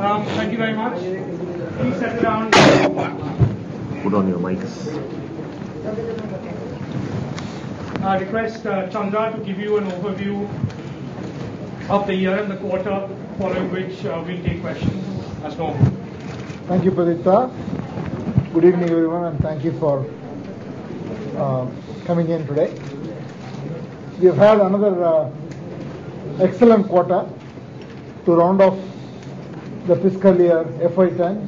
Thank you very much. Please settle down. Put on your mics. I request Chandra to give you an overview of the year and the quarter, following which we'll take questions as normal. Thank you, Pradipta. Good evening, everyone, and thank you for coming in today. We have had another excellent quarter to round off the fiscal year FY10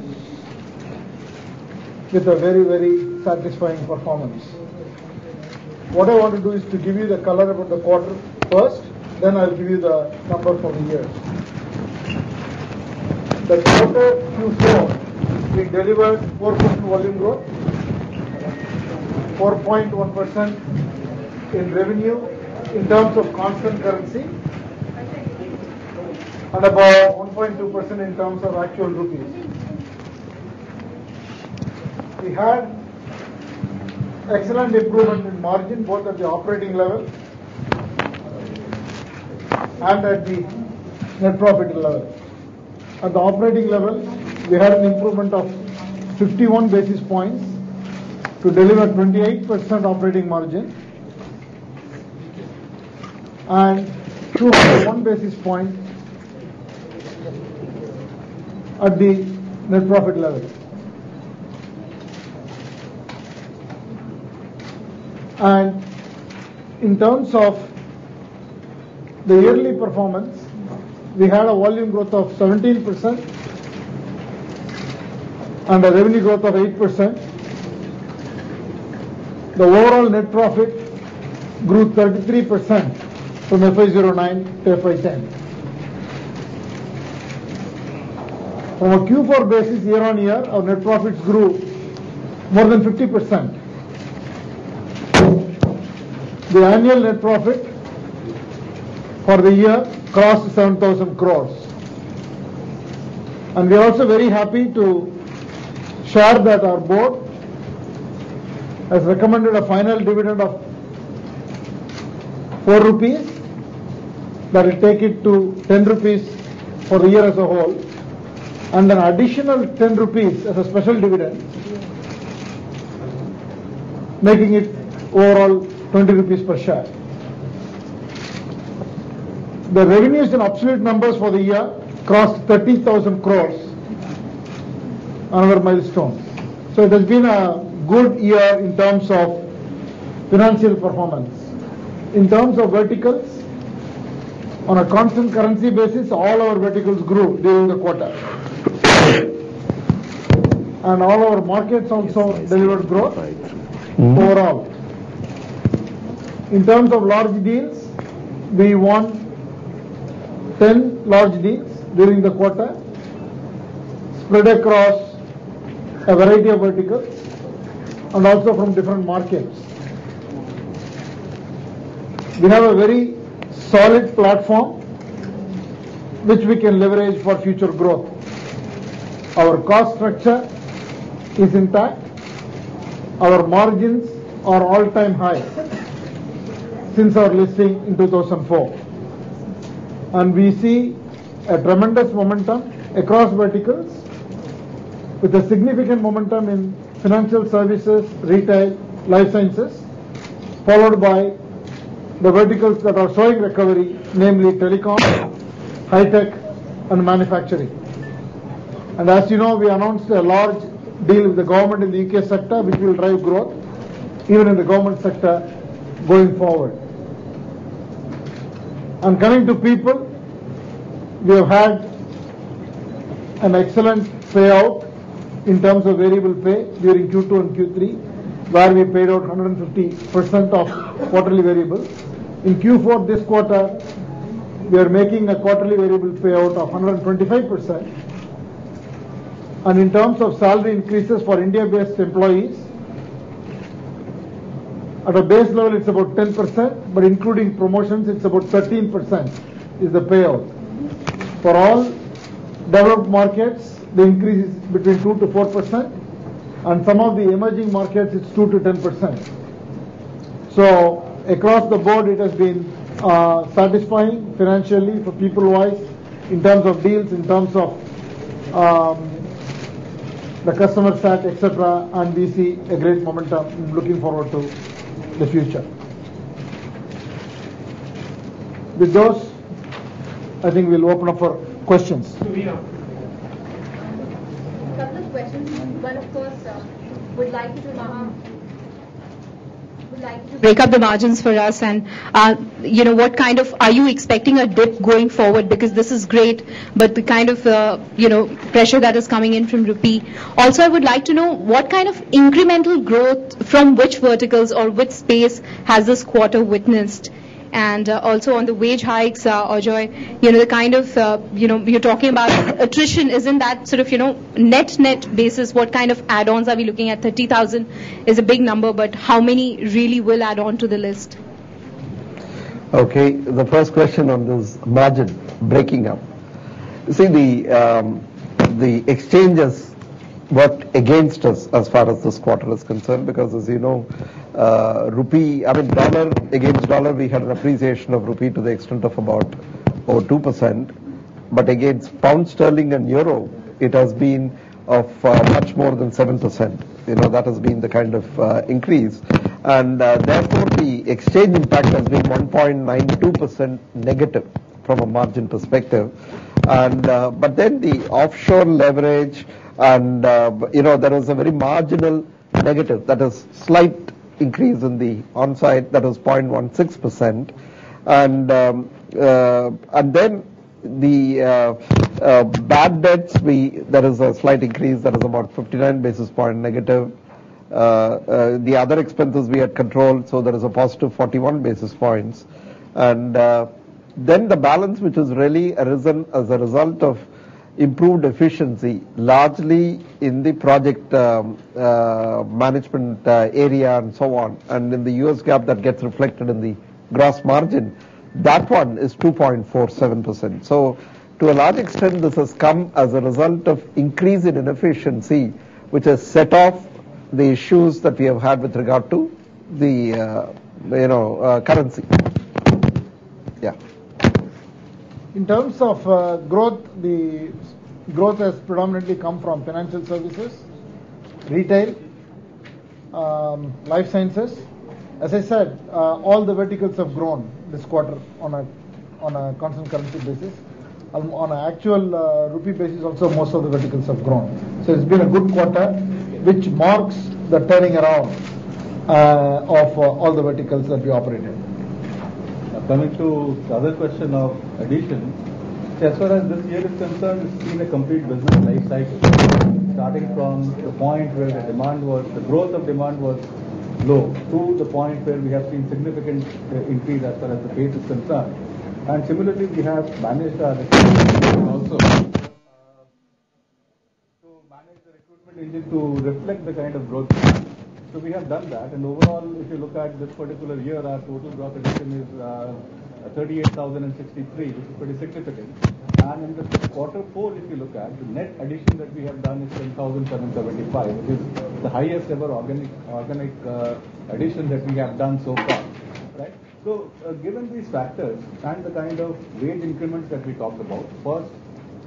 with a very, very satisfying performance. What I want to do is to give you the color about the quarter first, then I'll give you the number for the year. The quarter Q4, we delivered 4% volume growth, 4.1% in revenue in terms of constant currency, and about 1.2% in terms of actual rupees. We had excellent improvement in margin both at the operating level and at the net profit level. At the operating level, we had an improvement of 51 basis points to deliver 28% operating margin and 201 basis points at the net profit level. And in terms of the yearly performance, we had a volume growth of 17% and a revenue growth of 8%. The overall net profit grew 33% from FY09 to FY10. From a Q4 basis, year on year, our net profits grew more than 50%. The annual net profit for the year crossed 7,000 crores. And we are also very happy to share that our board has recommended a final dividend of 4 rupees. That will take it to 10 rupees for the year as a whole, and an additional 10 rupees as a special dividend, making it overall 20 rupees per share. The revenues in absolute numbers for the year crossed 30,000 crores, another milestone. So it has been a good year in terms of financial performance. In terms of verticals, on a constant currency basis, all our verticals grew during the quarter. And all our markets also delivered growth overall. In terms of large deals, we won 10 large deals during the quarter, spread across a variety of verticals and also from different markets. We have a very solid platform which we can leverage for future growth. Our cost structure is intact. Our margins are all-time high since our listing in 2004. And we see a tremendous momentum across verticals with a significant momentum in financial services, retail, life sciences, followed by the verticals that are showing recovery, namely telecom, high-tech and manufacturing. And as you know, we announced a large deal with the government in the UK sector which will drive growth even in the government sector going forward. And coming to people, we have had an excellent payout in terms of variable pay during Q2 and Q3, where we paid out 150% of quarterly variable. In Q4 this quarter, we are making a quarterly variable payout of 125%. And in terms of salary increases for India-based employees, at a base level it's about 10%, but including promotions it's about 13% is the payout. For all developed markets, the increase is between 2 to 4%, and some of the emerging markets it's 2 to 10%. So across the board it has been satisfying financially for people-wise, in terms of deals, in terms of the customer sat, etc., and we see a great momentum. Looking forward to the future. With those, I think we'll open up for questions. Suvina. A couple of questions. One, of course, would like you to break up the margins for us, and what kind of, are you expecting a dip going forward, because this is great, but the kind of pressure that is coming in from rupee. Also, I would like to know what kind of incremental growth from which verticals or which space has this quarter witnessed. And also on the wage hikes, Ajoy, the kind of, you're talking about attrition, isn't that sort of, net basis, what kind of add-ons are we looking at? 30,000 is a big number, but how many really will add on to the list? Okay, the first question on this margin breaking up. You see, the exchanges worked against us as far as this quarter is concerned, because as you know, dollar against dollar, we had an appreciation of rupee to the extent of about 2%, but against pound sterling and euro, it has been of much more than 7%. That has been the kind of increase, and therefore the exchange impact has been 1.92% negative from a margin perspective, and but then the offshore leverage, and there was a very marginal negative, that is slight increase in the on-site, that was 0.16%, and then the bad debts, there is a slight increase, that is about 59 basis point negative. The other expenses we had controlled, so there is a positive 41 basis points, and then the balance, which has really arisen as a result of improved efficiency, largely in the project management area and so on, and in the US GAAP that gets reflected in the gross margin, that one is 2.47%. So to a large extent, this has come as a result of increase in inefficiency, which has set off the issues that we have had with regard to the currency. Yeah. In terms of growth, the growth has predominantly come from financial services, retail, life sciences. As I said, all the verticals have grown this quarter on a constant currency basis. On an actual rupee basis also, most of the verticals have grown. So it's been a good quarter, which marks the turning around of all the verticals that we operate in. Coming to the other question of addition, as far as this year is concerned, it's been a complete business life cycle, starting from the point where the growth of demand was low, to the point where we have seen significant increase as far as the pace is concerned. And similarly, we have managed our recruitment engine also to manage the recruitment engine to reflect the kind of growth. So we have done that, and overall, if you look at this particular year, our total gross addition is 38,063, which is pretty significant. And in the quarter 4, if you look at, the net addition that we have done is 10,775, which is the highest ever organic addition that we have done so far, right? So given these factors and the kind of wage increments that we talked about, first,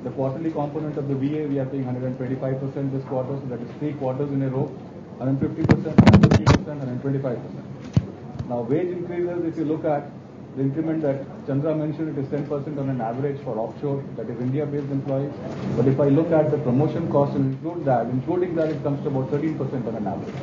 the quarterly component of the VA, we are paying 125% this quarter, so that is 3 quarters in a row, 150%, 150%, 125%. Now wage increases, if you look at the increment that Chandra mentioned, it is 10% on an average for offshore, that is India-based employees. But if I look at the promotion cost and including that, it comes to about 13% on an average.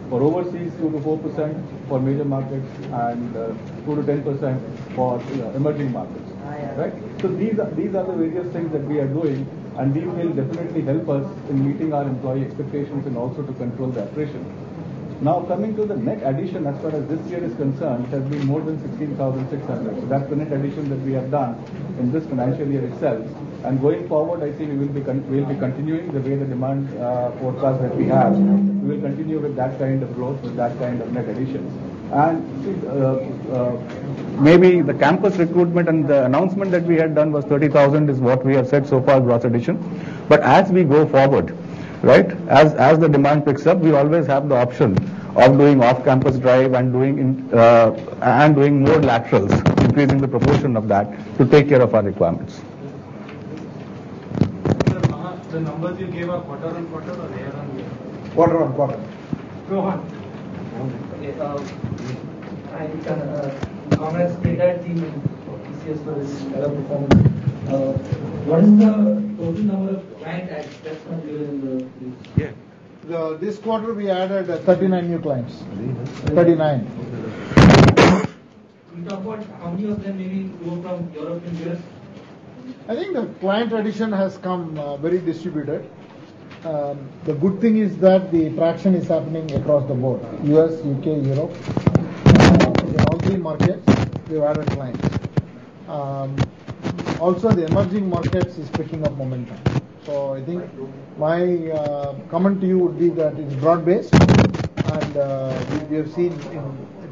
For overseas, 2 to 4% for major markets, and 2 to 10% for emerging markets. Right? So these are the various things that we are doing, and these will definitely help us in meeting our employee expectations and also to control the attrition. Now coming to the net addition, as far as this year is concerned, it has been more than 16,600. So that's the net addition that we have done in this financial year itself. And going forward, I think we will be continuing the way the demand forecast that we have. We will continue with that kind of growth, with that kind of net additions. And maybe the campus recruitment and the announcement that we had done was 30,000 is what we have said so far, gross addition. But as we go forward, right, as the demand picks up, we always have the option of doing off-campus drive and doing more laterals, increasing the proportion of that to take care of our requirements. The numbers you gave are quarter on quarter or year on year? Quarter on quarter. Rohan. Okay, congrats to the entire team of TCS for this stellar performance. What is the total number of client adds that's not given in the This quarter we added 39 new clients. 39. We talk about how many of them maybe go from Europe and US? I think the client addition has come very distributed. The good thing is that the traction is happening across the board. US, UK, Europe. In all three markets, we've added clients. Also, the emerging markets is picking up momentum. So I think my comment to you would be that it's broad-based, and we have seen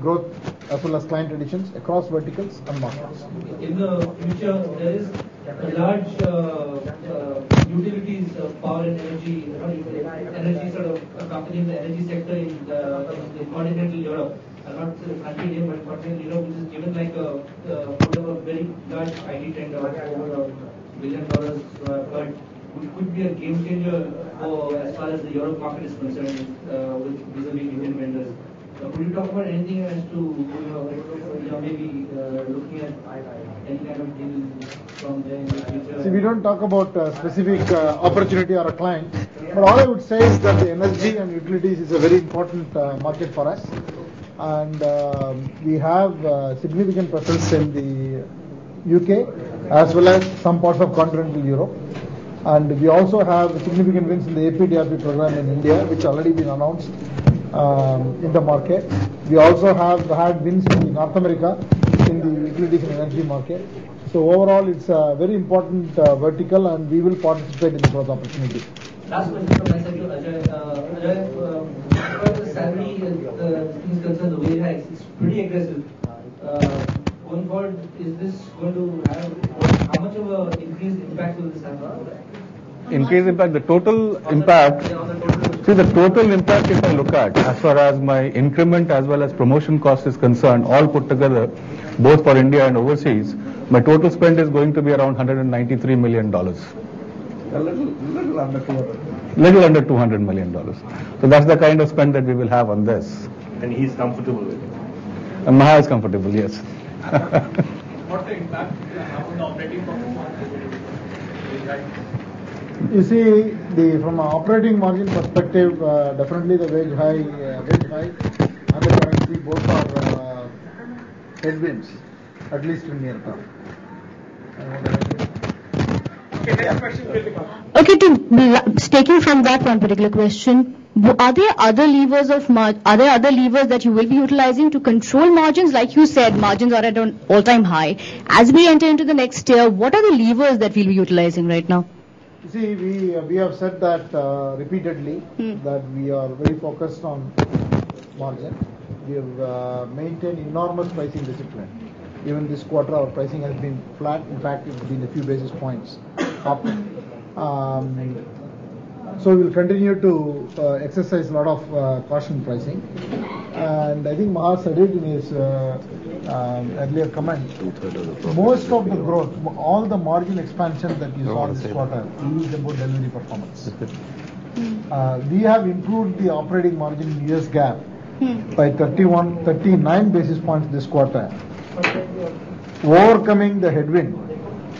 growth as well as client additions across verticals and markets. In the future, there is a large utilities of power and energy sort of company in the energy sector in the continental Europe. I'm not saying country name, but continental Europe, which is given like a very large IT tender over $1 billion per. Which could be a game changer as far as the Europe market is concerned with vis-a-vis Indian vendors. Could you talk about anything as to maybe looking at any kind of deal from there in the future? See, we don't talk about specific opportunity or a client, but all I would say is that the energy and utilities is a very important market for us, and we have significant presence in the UK as well as some parts of continental Europe. And we also have significant wins in the APDRP program in India, which already been announced in the market. We also have had wins in North America in the utilities and energy market. So overall, it's a very important vertical, and we will participate in the growth opportunity. Last question from my side to Ajoy. Ajoy, as far as the salary is concerned, the wage hikes is pretty aggressive. Going forward, is this going to have how much of an increased impact will this have? Increased impact, the total impact, see the total impact if I look at as far as my increment as well as promotion cost is concerned, all put together, both for India and overseas, my total spend is going to be around $193 million. A little under 200. Little under $200 million. So that's the kind of spend that we will have on this. And he's comfortable with it. And Maha is comfortable, yes. What's the impact on the operating profit margin? You see, from an operating margin perspective, definitely the wage hike and the currency both are headwinds, at least in near term. Okay, next question will become. Okay, taking from that one particular question, are there other levers that you will be utilizing to control margins? Like you said, margins are at an all-time high. As we enter into the next year, what are the levers that we'll be utilizing right now? You see, we have said that repeatedly, that we are very focused on margin. We have maintained enormous pricing discipline. Even this quarter, our pricing has been flat. In fact, it's been a few basis points up. So we will continue to exercise a lot of caution pricing. And I think Maha said it in his earlier comment. Most of the growth, all the margin expansion that you saw this quarter is about delivery performance. We have improved the operating margin in US GAAP by 39 basis points this quarter, overcoming the headwind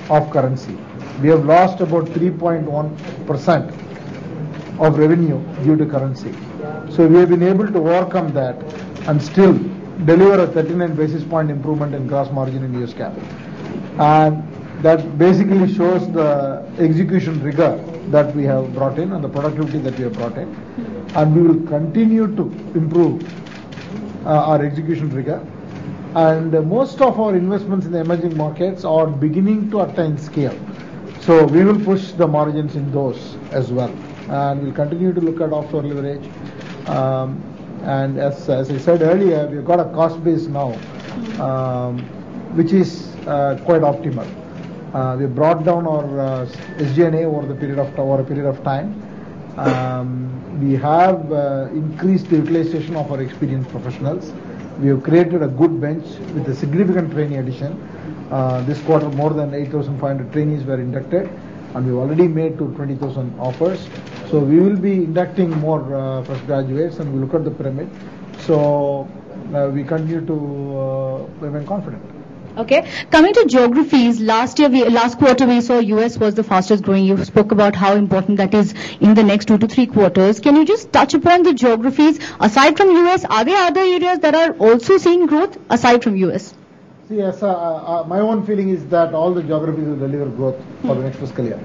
of currency. We have lost about 3.1% of revenue due to currency. So we have been able to overcome that and still deliver a 39 basis point improvement in gross margin in US GAAP. And that basically shows the execution rigor that we have brought in and the productivity that we have brought in. And we will continue to improve our execution rigor. And most of our investments in the emerging markets are beginning to attain scale. So we will push the margins in those as well. And we'll continue to look at offshore leverage. And as I said earlier, we've got a cost base now, which is quite optimal. We brought down our SG&A over a period of time. We have increased the utilization of our experienced professionals. We have created a good bench with a significant trainee addition. This quarter, more than 8,500 trainees were inducted, and we've already made to 20,000 offers. So we will be inducting more fresh graduates, and we look at the pyramid. So we continue to remain confident. Okay. Coming to geographies, last quarter we saw US was the fastest growing. You spoke about how important that is in the next 2 to 3 quarters. Can you just touch upon the geographies aside from US? Are there other areas that are also seeing growth aside from US? See, yes, my own feeling is that all the geographies will deliver growth for the next fiscal year.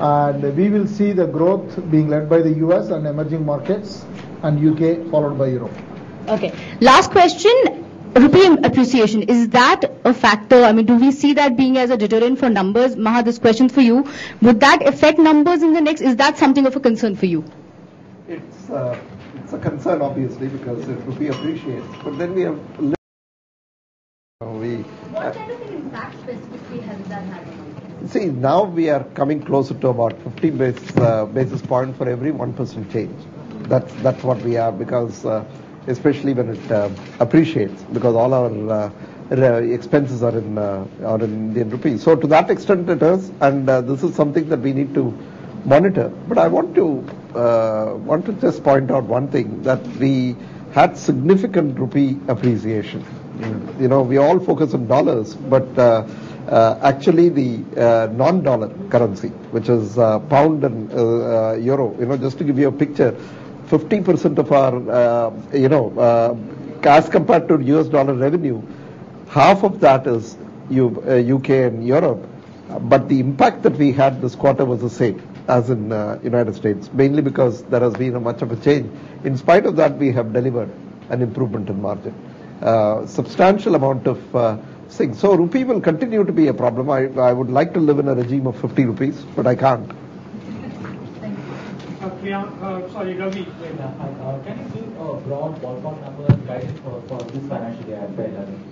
And we will see the growth being led by the US and emerging markets, and UK followed by Europe. Okay. Last question. Rupee appreciation, is that a factor? I mean, do we see that being as a deterrent for numbers? Maha, this question for you. Would that affect numbers in the next? Is that something of a concern for you? It's a concern, obviously, because if rupee appreciates, but then we have. What kind of an impact specifically has that had? See, now we are coming closer to about 50 basis point for every 1% change. That's what we are, because especially when it appreciates, because all our expenses are in Indian rupees. So to that extent it is, and this is something that we need to monitor. But I want to just point out one thing, that we had significant rupee appreciation. You know, we all focus on dollars, but actually the non-dollar currency, which is pound and euro, you know, just to give you a picture, 50% of our, as compared to US dollar revenue, half of that is UK and Europe, but the impact that we had this quarter was the same as in United States, mainly because there has been much of a change. In spite of that, we have delivered an improvement in margin. Substantial amount of things. So rupee will continue to be a problem. I would like to live in a regime of 50 rupees, but I can't. Sorry, Ravi. Can you give a broad ballpark number and guidance for this financial year FY 11?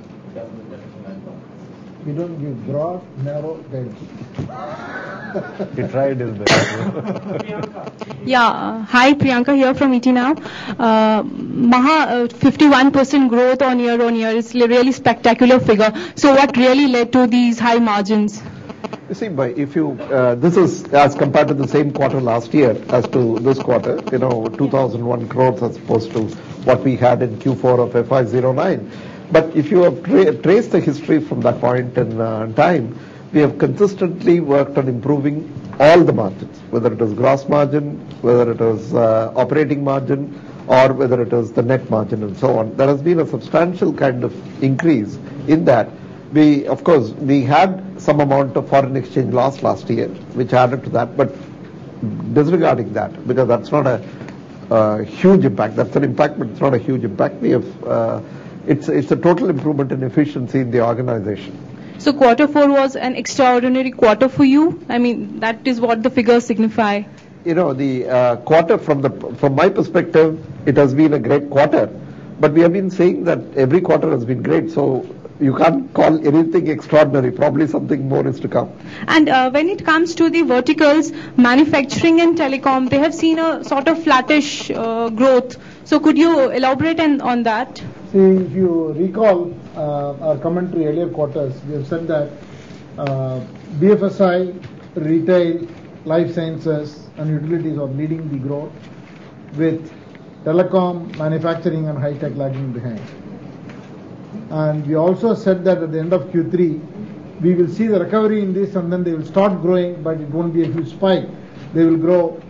We don't give broad, narrow guidance. He tried his best. Yeah, hi, Priyanka here from ET Now. Maha, 51% growth on year is really spectacular figure. So what really led to these high margins? You see, if you this is as compared to the same quarter last year as to this quarter, 2001 crores as opposed to what we had in Q4 of FY09. But if you have traced the history from that point in time, we have consistently worked on improving all the margins, whether it is gross margin, whether it is operating margin, or whether it is the net margin and so on. There has been a substantial kind of increase in that. Of course, we had some amount of foreign exchange loss last year, which added to that, but disregarding that, because that's not a huge impact. That's an impact, but it's not a huge impact. We have, it's a total improvement in efficiency in the organization. So quarter 4 was an extraordinary quarter for you? I mean, that is what the figures signify. The quarter from my perspective, it has been a great quarter, but we have been saying that every quarter has been great, so you can't call anything extraordinary. Probably something more is to come. And when it comes to the verticals, manufacturing and telecom, they have seen a sort of flattish growth. So could you elaborate on that? See, if you recall our commentary earlier quarters, we have said that BFSI, retail, life sciences and utilities are leading the growth, with telecom, manufacturing and high tech lagging behind. And we also said that at the end of Q3, we will see the recovery in this, and then they will start growing, but it won't be a huge spike. They will grow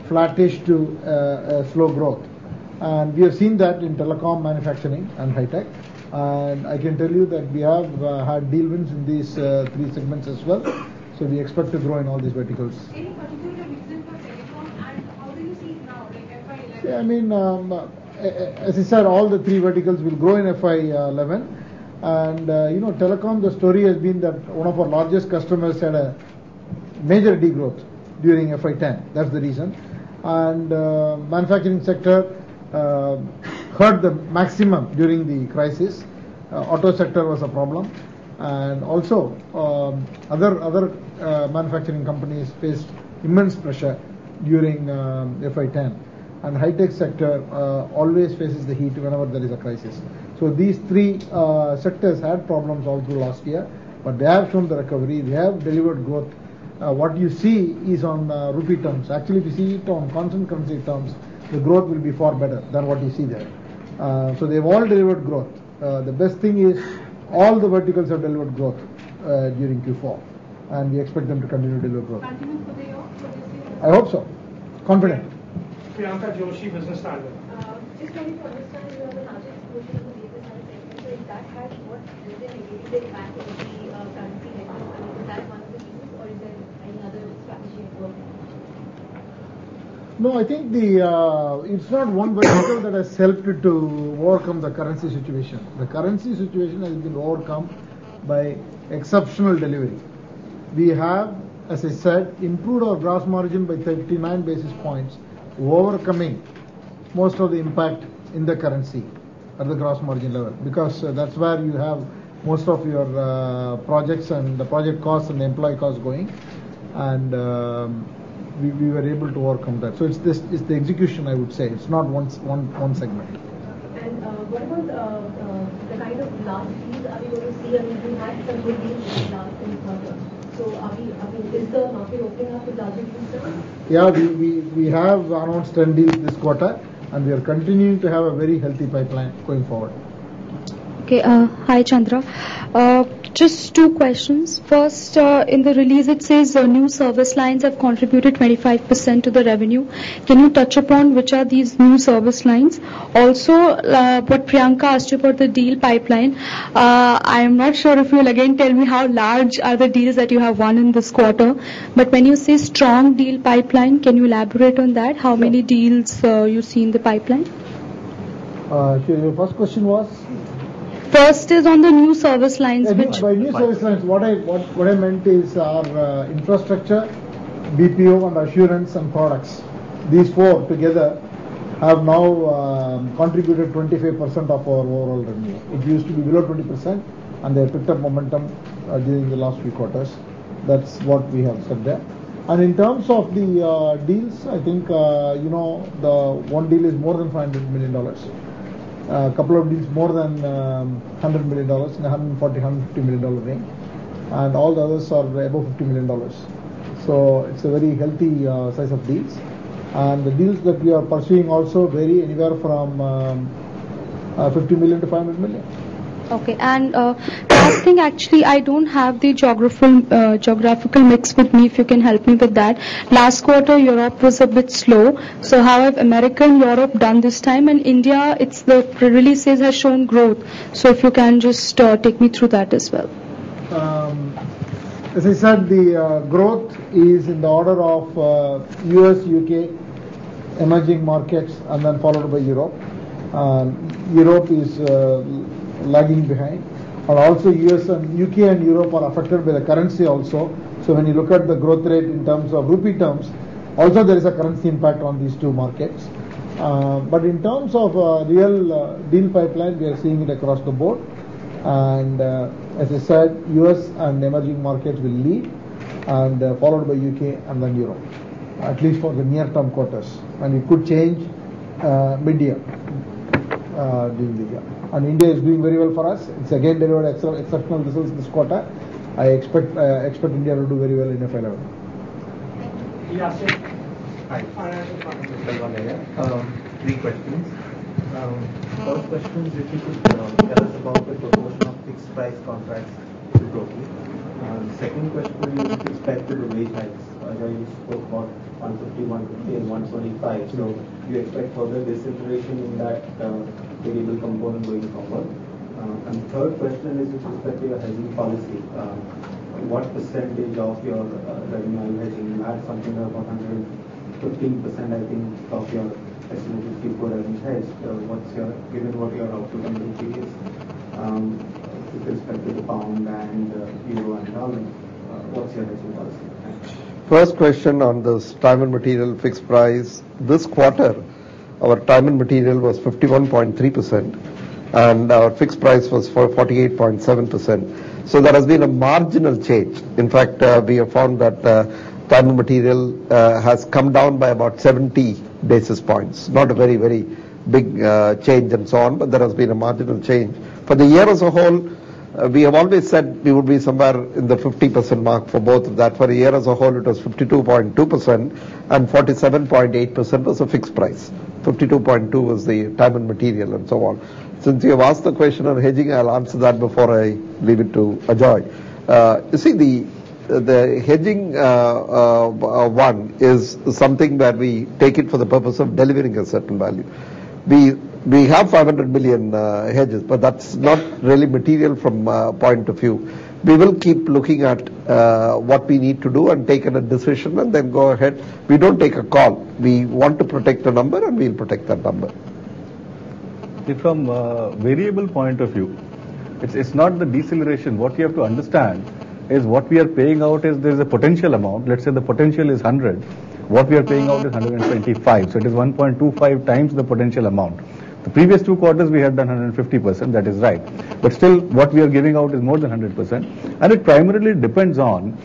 flattish to a slow growth. And we have seen that in telecom, manufacturing and high tech. And I can tell you that we have had deal wins in these 3 segments as well. So we expect to grow in all these verticals. Any particular reason for telecom, and how do you see it now, like FY 11? Yeah, I mean, as I said, all the 3 verticals will grow in FY11. And, telecom, the story has been that one of our largest customers had a major degrowth during FY10. That's the reason. And manufacturing sector hurt the maximum during the crisis. Auto sector was a problem. And also, other manufacturing companies faced immense pressure during FY10. And high-tech sector always faces the heat whenever there is a crisis. So these 3 sectors had problems all through last year, but they have shown the recovery. They have delivered growth what you see is on rupee terms. Actually, if you see it on constant currency terms, the growth will be far better than what you see there. So they've all delivered growth. The best thing is all the verticals have delivered growth during Q4, and we expect them to continue to deliver growth. Continue for the year, for this year? I hope so. Confident. Priyanka Joshi, Business Standard. Just wanted to understand the larger exposure of the data center segment. So if that has what is the negative impact of the currency headwinds? I mean, is that one of the reasons, or is there any other strategy at work? No, I think it's not one vertical that has helped it to overcome the currency situation. The currency situation has been overcome by exceptional delivery. We have, as I said, improved our gross margin by 39 basis points, overcoming most of the impact in the currency at the gross margin level, because that's where you have most of your projects and the project costs and the employee costs going, and we were able to overcome that. So it's the execution, I would say. It's not one segment. And what about the kind of large deals are we going to see? I mean, we had some good deals in the last quarter. So is the market opening up with larger deals? Yeah, we have announced 10 deals this quarter, and we are continuing to have a very healthy pipeline going forward. Okay, hi Chandra. Just two questions. First, in the release it says new service lines have contributed 25% to the revenue. Can you touch upon which are these new service lines? Also, what Priyanka asked you about the deal pipeline, I am not sure if you will again tell me how large are the deals that you have won in this quarter. But when you say strong deal pipeline, can you elaborate on that? How many deals you see in the pipeline? Your first question was? First is on the new service lines. By new service lines, what I meant is our infrastructure, BPO and assurance and products. These four together have now contributed 25% of our overall revenue. It used to be below 20%, and they have picked up momentum during the last few quarters. That's what we have said there. And in terms of the deals, I think the one deal is more than $500 million. A couple of deals more than $100 million, in the $140, $150 million range, and all the others are above $50 million. So it's a very healthy size of deals, and the deals that we are pursuing also vary anywhere from 50 million to 500 million. Okay, and last thing, actually, I don't have the geographical mix with me. If you can help me with that. Last quarter, Europe was a bit slow. So how have America and Europe done this time? And India, it's the release says has shown growth. So if you can just take me through that as well. As I said, the growth is in the order of US, UK, emerging markets, and then followed by Europe. Europe is lagging behind, and also US and UK and Europe are affected by the currency also. So when you look at the growth rate in terms of rupee terms, also there is a currency impact on these two markets. But in terms of real deal pipeline, we are seeing it across the board. And as I said, US and emerging markets will lead, and followed by UK and then Europe, at least for the near-term quarters. And it could change mid-year during the year. And India is doing very well for us. It's again delivered exceptional results this quarter. I expect India to do very well in FY11. Yes, sir. Hi. Three questions. First question is if you could tell us about the proportion of fixed price contracts to total. Second question is with respect to the wage hikes. Ajoy, you spoke about 150, 150 and 125. So do you expect further deceleration in that variable component going forward? And third question is with respect to your hedging policy. What percentage of your revenue are you hedging? You had something about 115%, I think, of your estimated Q4 revenue hedged. Given what your outlook on the rupee is, with respect to the pound and euro and dollar, what's your hedging policy? Thanks. First question on this time and material fixed price. This quarter, our time and material was 51.3%, and our fixed price was for 48.7%. So there has been a marginal change. In fact, we have found that time and material has come down by about 70 basis points. Not a very, very big change and so on, but there has been a marginal change. For the year as a whole, We have always said we would be somewhere in the 50% mark for both of that. For a year as a whole, it was 52.2% and 47.8% was a fixed price. 52.2 was the time and material and so on. Since you have asked the question on hedging, I'll answer that before I leave it to Ajoy. You see, the hedging one is something where we take it for the purpose of delivering a certain value. We have 500 million hedges, but that's not really material from point of view. We will keep looking at what we need to do and take a decision and then go ahead. We don't take a call. We want to protect a number and we'll protect that number. From a variable point of view, it's not the deceleration. What you have to understand is what we are paying out is there is a potential amount. Let's say the potential is 100. What we are paying out is 125. So it is 1.25 times the potential amount. The previous 2 quarters we have done 150%, that is right. But still what we are giving out is more than 100%. And it primarily depends on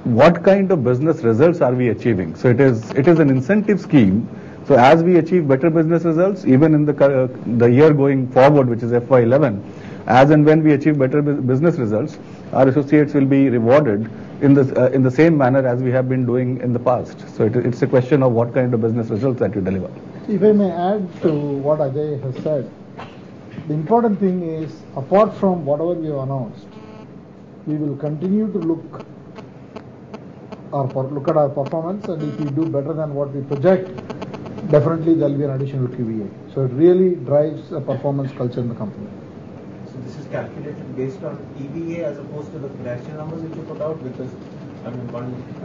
what kind of business results are we achieving. So it is an incentive scheme. So as we achieve better business results, even in the year going forward, which is FY11, as and when we achieve better business results, our associates will be rewarded in the same manner as we have been doing in the past. So it's a question of what kind of business results that you deliver. If I may add to what Ajoy has said, the important thing is, apart from whatever we have announced, we will continue to look at our performance, and if we do better than what we project, definitely there will be an additional QVA. So it really drives a performance culture in the company. So this is calculated based on EVA as opposed to the financial numbers which you put out, because I mean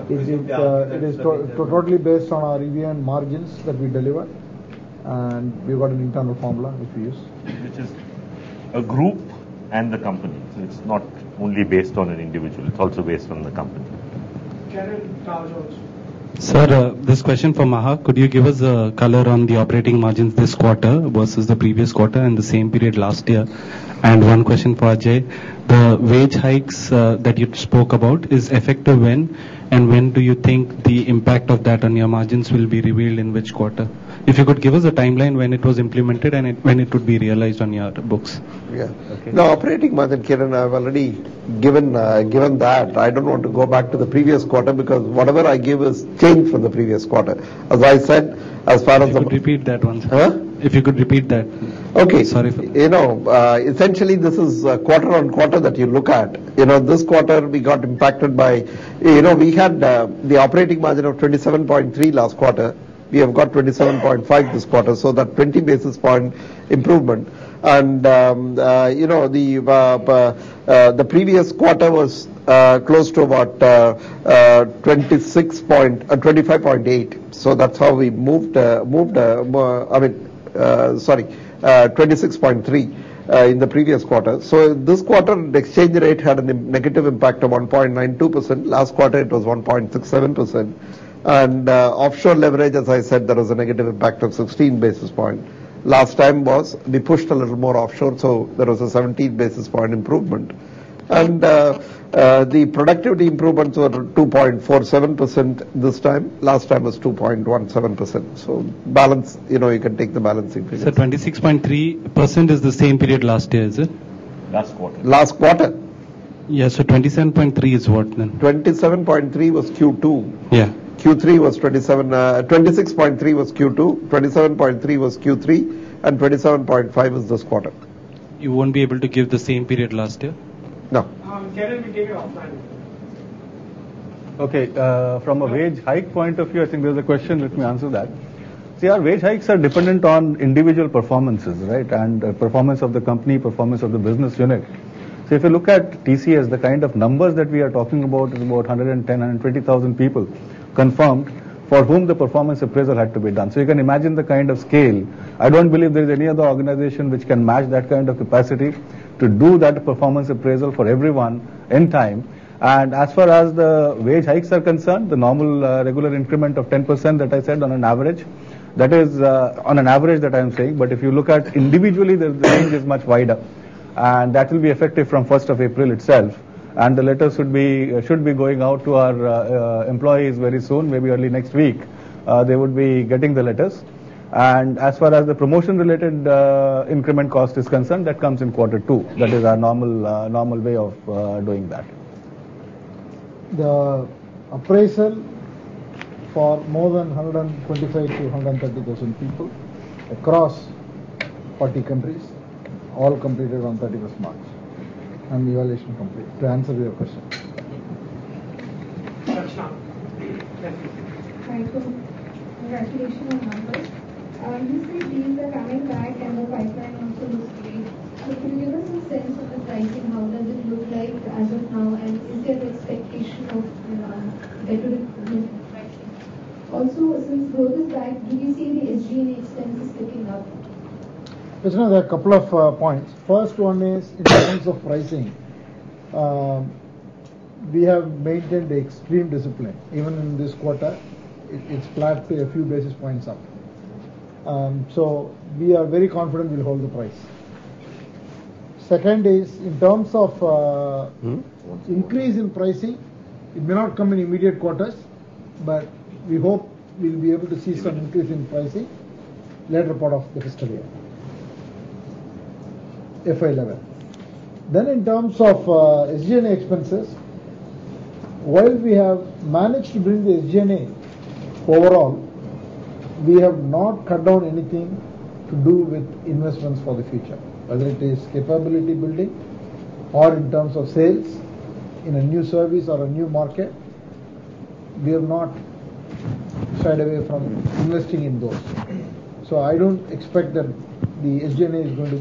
it is totally based on our EVA and margins that we deliver, and we've got an internal formula which we use. Which is a group and the company. So it's not only based on an individual, it's also based on the company. Sir, this question for Maha, could you give us a color on the operating margins this quarter versus the previous quarter and the same period last year? And one question for Ajay, the wage hikes that you spoke about is effective when, and when do you think the impact of that on your margins will be revealed, in which quarter? If you could give us a timeline when it was implemented and when it would be realized on your books. Yeah. Okay. No, operating margin, Kiran, I've already given that. I don't want to go back to the previous quarter because whatever I give is changed from the previous quarter. As I said, as far as if you could repeat that one, sir. Huh? If you could repeat that. Okay. Sorry for that. Essentially this is quarter on quarter that you look at. This quarter we got impacted by, we had the operating margin of 27.3 last quarter. We have got 27.5 this quarter, so that 20 basis point improvement. And the previous quarter was close to about 25.8. So that's how we moved. 26.3 in the previous quarter. So this quarter the exchange rate had a negative impact of 1.92%. Last quarter it was 1.67%. And offshore leverage, as I said, there was a negative impact of 16 basis point. Last time we pushed a little more offshore, so there was a 17 basis point improvement. And the productivity improvements were 2.47% this time. Last time was 2.17%. So balance, you can take the balancing figure. So 26.3% is the same period last year, is it? Last quarter. Last quarter. Yeah, so 27.3 is what then? 27.3 was Q2. Yeah. Q3 was 26.3 was Q2, 27.3 was Q3, and 27.5 is this quarter. You won't be able to give the same period last year? No. Karen, we take it offline. Okay, from a wage hike point of view, I think there's a question, let me answer that. See, our wage hikes are dependent on individual performances, right? And performance of the company, performance of the business unit. So if you look at TCS, the kind of numbers that we are talking about is about 110, 120,000 people confirmed for whom the performance appraisal had to be done. So you can imagine the kind of scale. I don't believe there is any other organization which can match that kind of capacity to do that performance appraisal for everyone in time. And as far as the wage hikes are concerned, the normal regular increment of 10% that I said on an average, that is on an average that I am saying. But if you look at individually, the range is much wider. And that will be effective from 1st of April itself. And the letters should be going out to our employees very soon, maybe early next week. They would be getting the letters. And as far as the promotion-related increment cost is concerned, that comes in Q2. That is our normal way of doing that. The appraisal for more than 125 to 130,000 people across 40 countries, all completed on 31st March, and evaluation complete. To answer your question. Congratulations on numbers. You say deals are coming back and the pipeline also looks great. So can you give us a sense of the pricing? How does it look like as of now? And is there an expectation of better pricing? Also, since growth is back, do you see the SG&A expenses picking up? There are a couple of points. First one is in terms of pricing. We have maintained extreme discipline. Even in this quarter, it's flat to a few basis points up. So we are very confident we'll hold the price. Second is in terms of increase in pricing, it may not come in immediate quarters, but we hope we'll be able to see some increase in pricing later part of the fiscal year, FY11. Then in terms of SG&A expenses, while we have managed to bring the SG&A overall, we have not cut down anything to do with investments for the future, whether it is capability building or in terms of sales in a new service or a new market. We have not shied away from investing in those. So I don't expect that the SG&A is going to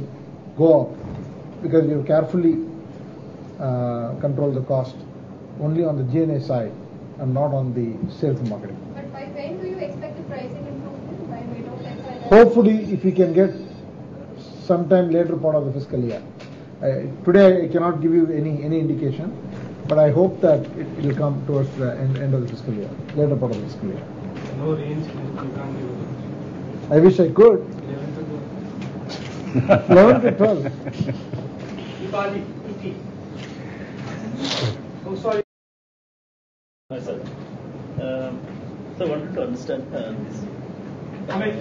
go up because we have carefully controlled the cost only on the G&A side and not on the sales and marketing. But by when do you expect the pricing improvement? By mid of FY11? Hopefully, if we can get sometime later part of the fiscal year. Today I cannot give you any indication, but I hope that it will come towards the end of the fiscal year, later part of the fiscal year. No range, you can't give it. I wish I could. 11 to 12. Deepali, Iti. Oh, sorry. Hi, sir. So I wanted to understand this.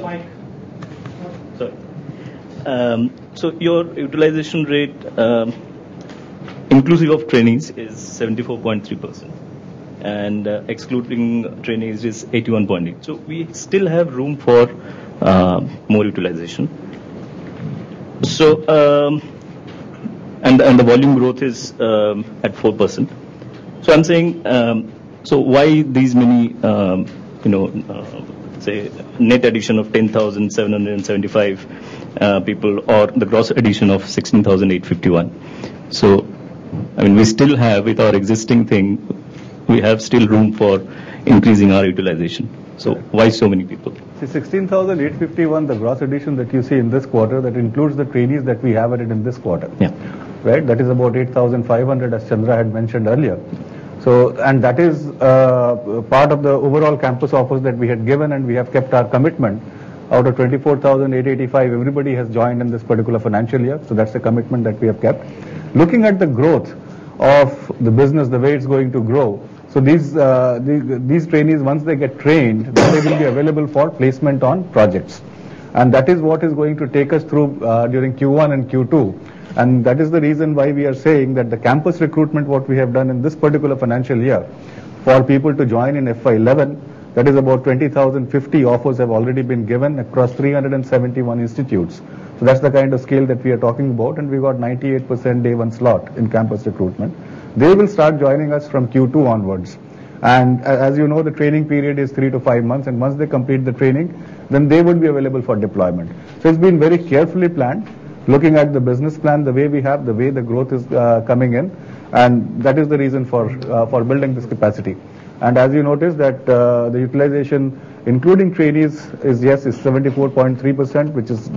Mike. Sorry. So your utilization rate, inclusive of trainees, is 74.3%, and excluding trainees is 81.8%. So we still have room for more utilization. So and the volume growth is at 4%. So I'm saying, so why these many, say net addition of 10,775 people, or the gross addition of 16,851? So, I mean, we still have, with our existing thing, we have still room for increasing our utilization. So why so many people? See, 16,851, the gross addition that you see in this quarter, that includes the trainees that we have added in this quarter. Yeah. Right? That is about 8,500, as Chandra had mentioned earlier. So, and that is part of the overall campus offers that we had given, and we have kept our commitment. Out of 24,885, everybody has joined in this particular financial year. So that's the commitment that we have kept. Looking at the growth of the business, the way it's going to grow. So these trainees, once they get trained, then they will be available for placement on projects. And that is what is going to take us through during Q1 and Q2. And that is the reason why we are saying that the campus recruitment, what we have done in this particular financial year, for people to join in FY11, that is about 20,050 offers have already been given across 371 institutes. So that's the kind of scale that we are talking about, and we got 98% day one slot in campus recruitment. They will start joining us from Q2 onwards. And as you know, the training period is 3 to 5 months, and once they complete the training, then they will be available for deployment. So it's been very carefully planned, looking at the business plan, the way we have, the way the growth is coming in, and that is the reason for building this capacity. And as you notice that the utilization, including trainees, is 74.3%, which is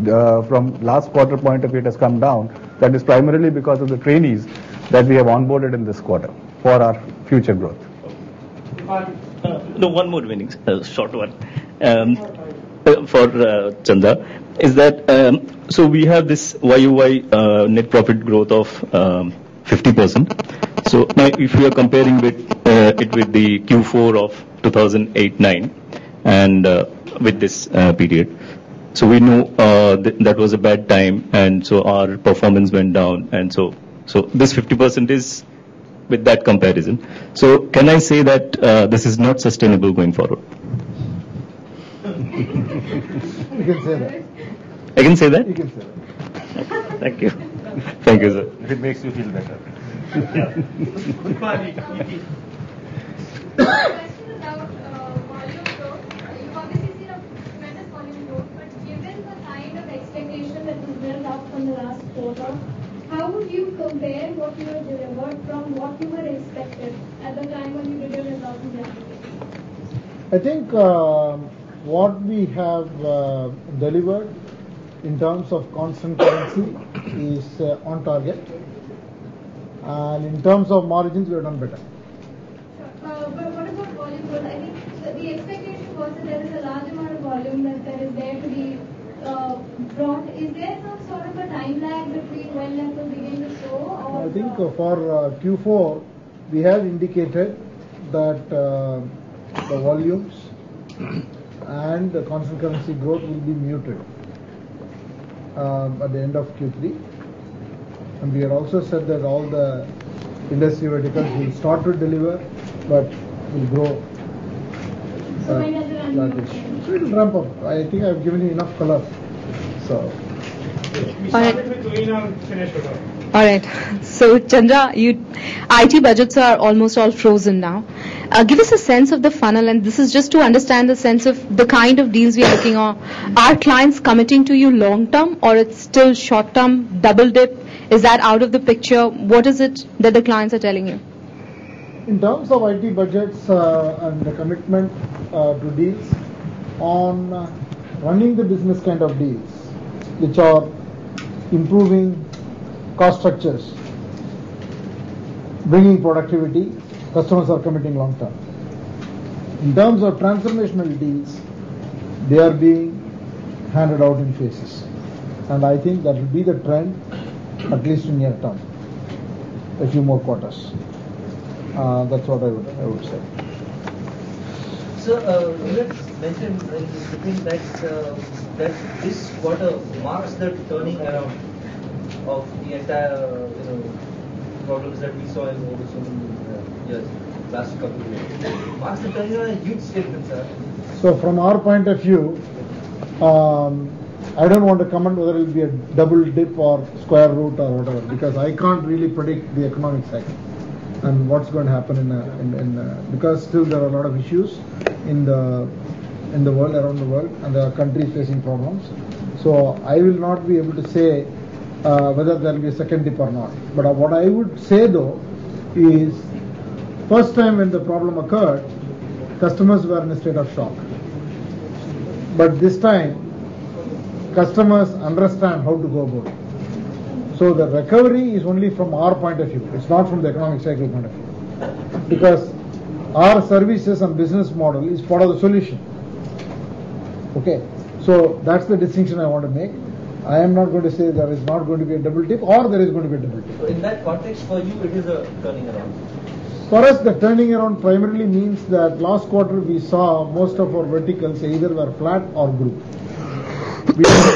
from last quarter point of view, it has come down. That is primarily because of the trainees that we have onboarded in this quarter for our future growth. No, one more remaining, short one. For Chandra, is that so we have this YOY net profit growth of 50%. So now if we are comparing with it with the Q4 of 2008-9 and with this period, So we know that was a bad time, and so our performance went down, and so this 50% is with that comparison. So can I say that this is not sustainable going forward? You can say that. I can say that? You can say that. Thank you. Thank you, sir. If it makes you feel better. Question about volume growth. You've obviously seen a tremendous volume growth, but given the kind of expectation that was built up from the last quarter, how would you compare what you have delivered from what you were expected at the time when you did your results in January? I think what we have delivered in terms of constant currency is on target, and in terms of margins we have done better. But what about volume growth? I think the expectation was that there is a large amount of volume that is there to be brought. Is there some sort of a time lag between when that will begin to show? Or I think for Q4 we have indicated that the volumes and the constant currency growth will be muted at the end of Q3, and we have also said that all the industry verticals will start to deliver but will grow flattish. So it will ramp up. I think I have given you enough color. So We started with Lina and finished with her. All right. So, Chandra, IT budgets are almost all frozen now. Give us a sense of the funnel, and this is just to understand the sense of the kind of deals we are looking at. Are clients committing to you long term, or it's still short term, double dip? Is that out of the picture? What is it that the clients are telling you? in terms of IT budgets and the commitment to deals on running the business kind of deals, which are improving cost structures, bringing productivity, customers are committing long term. In terms of transformational deals, they are being handed out in phases. And I think that will be the trend, at least in near term, a few more quarters. That's what I would say. So, you had mentioned in between that this quarter marks the turning around of the entire problems that we saw in over so many years, last couple of years. Marks the turning around, a huge statement, sir. So, from our point of view, I don't want to comment whether it will be a double dip or square root or whatever, because I can't really predict the economic cycle and what's going to happen because still there are a lot of issues in the world, around the world, and there are countries facing problems. So I will not be able to say whether there will be a second dip or not. But what I would say though is, first time when the problem occurred, customers were in a state of shock. But this time, customers understand how to go about it. So the recovery is only from our point of view. It's not from the economic cycle point of view. Because our services and business model is part of the solution. Okay. So that's the distinction I want to make. I am not going to say there is not going to be a double dip or there is going to be a double dip. So in that context, for you, it is a turning around. For us, the turning around primarily means that last quarter we saw most of our verticals either were flat or grew.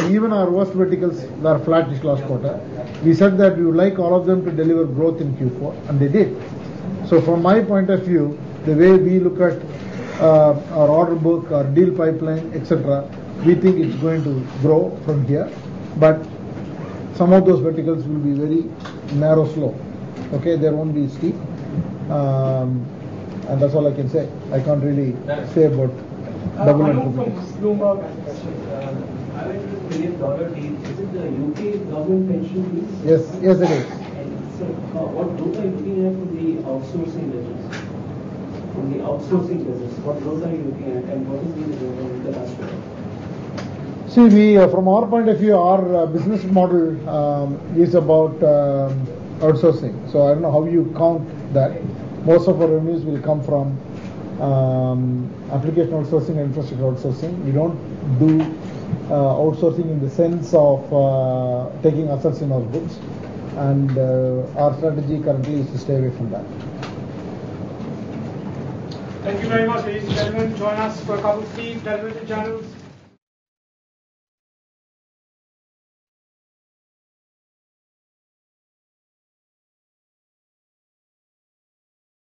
Even our worst verticals were flattish last quarter. We said that we would like all of them to deliver growth in Q4, and they did. So from my point of view, the way we look at our order book, our deal pipeline, etc., we think it's going to grow from here. But some of those verticals will be very narrow slope. Okay, there won't be steep. And that's all I can say. I can't really say about double and triple dips. Bloomberg has a question. I went to this $1 billion deal. Is it the UK government pension deal? Yes, it is. And so, what growth are you looking at from the outsourcing business? What growth are you looking at, and what is the growth in the last quarter? See, from our point of view, our business model is about outsourcing. So I don't know how you count that. Most of our revenues will come from application outsourcing and infrastructure outsourcing. We don't do outsourcing in the sense of taking assets in our books, and our strategy currently is to stay away from that. Thank you very much, ladies and gentlemen. Join us for a cup of tea, television channels.